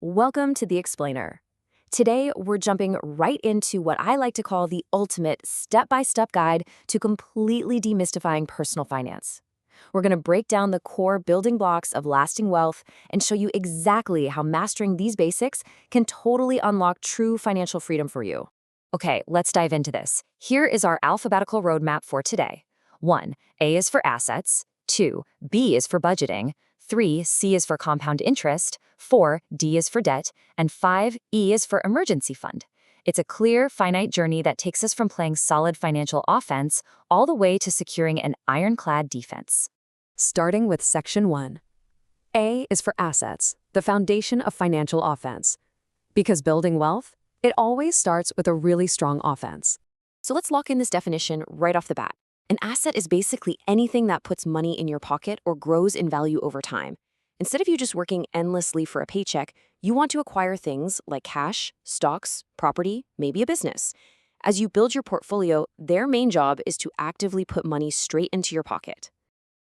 Welcome to The Explainer. Today, we're jumping right into what I like to call the ultimate step-by-step guide to completely demystifying personal finance. We're going to break down the core building blocks of lasting wealth and show you exactly how mastering these basics can totally unlock true financial freedom for you. Okay, let's dive into this. Here is our alphabetical roadmap for today. 1. A is for assets. 2. B is for budgeting. 3. C is for compound interest. 4. D is for debt. And 5. E is for emergency fund. It's a clear, finite journey that takes us from playing solid financial offense all the way to securing an ironclad defense. Starting with Section 1. A is for assets, the foundation of financial offense. Because building wealth, it always starts with a really strong offense. So let's lock in this definition right off the bat. An asset is basically anything that puts money in your pocket or grows in value over time. Instead of you just working endlessly for a paycheck, you want to acquire things like cash, stocks, property, maybe a business. As you build your portfolio, their main job is to actively put money straight into your pocket.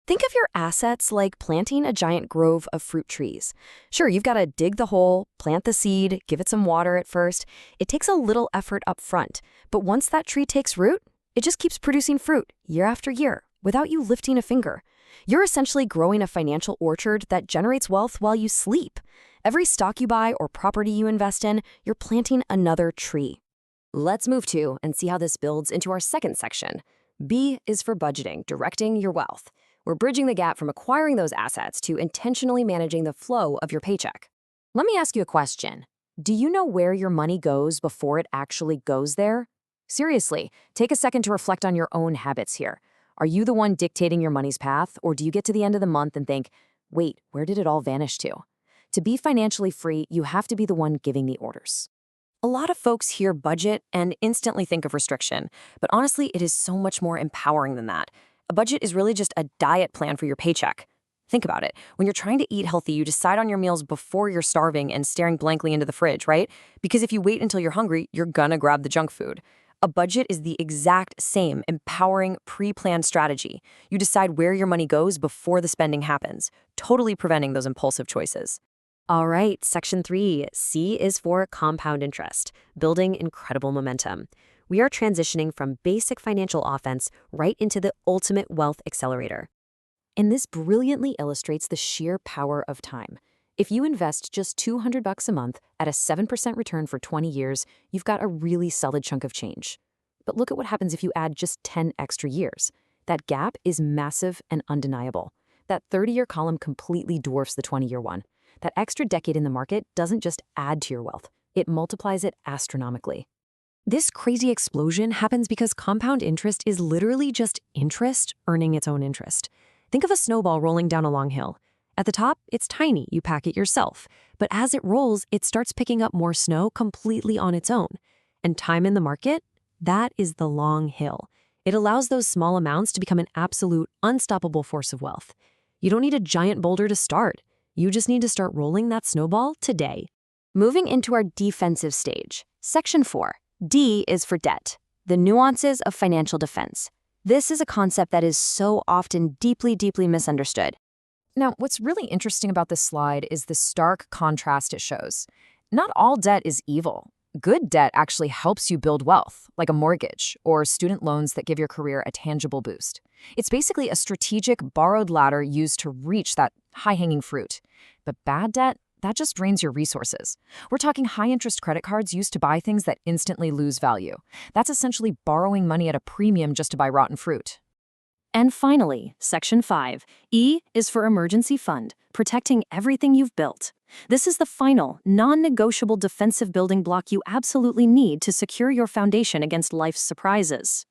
Think of your assets like planting a giant grove of fruit trees. Sure, you've got to dig the hole, plant the seed, give it some water at first. It takes a little effort up front, but once that tree takes root, it just keeps producing fruit year after year without you lifting a finger. You're essentially growing a financial orchard that generates wealth while you sleep. Every stock you buy or property you invest in, you're planting another tree. Let's move to and see how this builds into our second section. B is for budgeting, directing your wealth. We're bridging the gap from acquiring those assets to intentionally managing the flow of your paycheck. Let me ask you a question. Do you know where your money goes before it actually goes there? Seriously, take a second to reflect on your own habits here. Are you the one dictating your money's path, or do you get to the end of the month and think, wait, where did it all vanish to? To be financially free, you have to be the one giving the orders. A lot of folks hear budget and instantly think of restriction, but honestly, it is so much more empowering than that. A budget is really just a diet plan for your paycheck. Think about it. When you're trying to eat healthy, you decide on your meals before you're starving and staring blankly into the fridge, right? Because if you wait until you're hungry, you're gonna grab the junk food. A budget is the exact same empowering, pre-planned strategy. You decide where your money goes before the spending happens, totally preventing those impulsive choices. All right, Section 3, C is for compound interest, building incredible momentum. We are transitioning from basic financial offense right into the ultimate wealth accelerator. And this brilliantly illustrates the sheer power of time. If you invest just $200 a month at a 7% return for 20 years, you've got a really solid chunk of change. But look at what happens if you add just 10 extra years. That gap is massive and undeniable. That 30-year column completely dwarfs the 20-year one. That extra decade in the market doesn't just add to your wealth, it multiplies it astronomically. This crazy explosion happens because compound interest is literally just interest earning its own interest. Think of a snowball rolling down a long hill. At the top, it's tiny, you pack it yourself. But as it rolls, it starts picking up more snow completely on its own. And time in the market? That is the long hill. It allows those small amounts to become an absolute, unstoppable force of wealth. You don't need a giant boulder to start. You just need to start rolling that snowball today. Moving into our defensive stage. Section 4. D is for debt. The nuances of financial defense. This is a concept that is so often deeply, deeply misunderstood. Now, what's really interesting about this slide is the stark contrast it shows. Not all debt is evil. Good debt actually helps you build wealth, like a mortgage or student loans that give your career a tangible boost. It's basically a strategic borrowed ladder used to reach that high-hanging fruit. But bad debt, that just drains your resources. We're talking high-interest credit cards used to buy things that instantly lose value. That's essentially borrowing money at a premium just to buy rotten fruit. And finally, Section 5, E is for emergency fund, protecting everything you've built. This is the final, non-negotiable defensive building block you absolutely need to secure your foundation against life's surprises.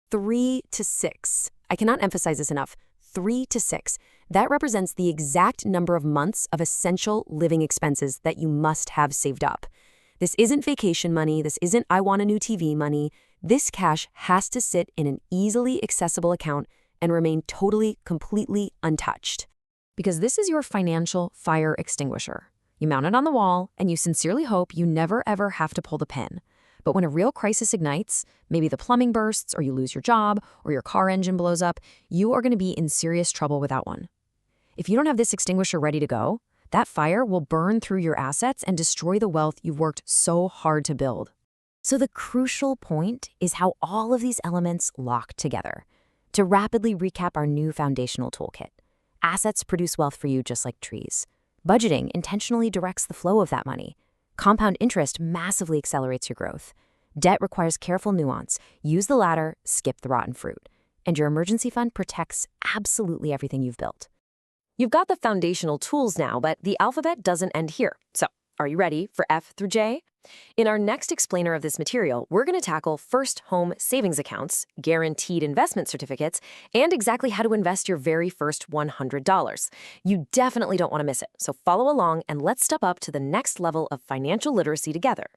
3 to 6. I cannot emphasize this enough. 3 to 6. That represents the exact number of months of essential living expenses that you must have saved up. This isn't vacation money. This isn't I want a new TV money. This cash has to sit in an easily accessible account and remain totally, completely untouched. Because this is your financial fire extinguisher. You mount it on the wall, and you sincerely hope you never ever have to pull the pin. But when a real crisis ignites, maybe the plumbing bursts, or you lose your job, or your car engine blows up, you are going to be in serious trouble without one. If you don't have this extinguisher ready to go, That fire will burn through your assets and destroy the wealth you've worked so hard to build. So the crucial point is how all of these elements lock together. To rapidly recap our new foundational toolkit, assets produce wealth for you just like trees. Budgeting intentionally directs the flow of that money. Compound interest massively accelerates your growth. Debt requires careful nuance. Use the latter, skip the rotten fruit. And your emergency fund protects absolutely everything you've built. You've got the foundational tools now, but the alphabet doesn't end here. So, are you ready for F through J? In our next explainer of this material, we're going to tackle first home savings accounts, guaranteed investment certificates, and exactly how to invest your very first $100. You definitely don't want to miss it, so follow along and let's step up to the next level of financial literacy together.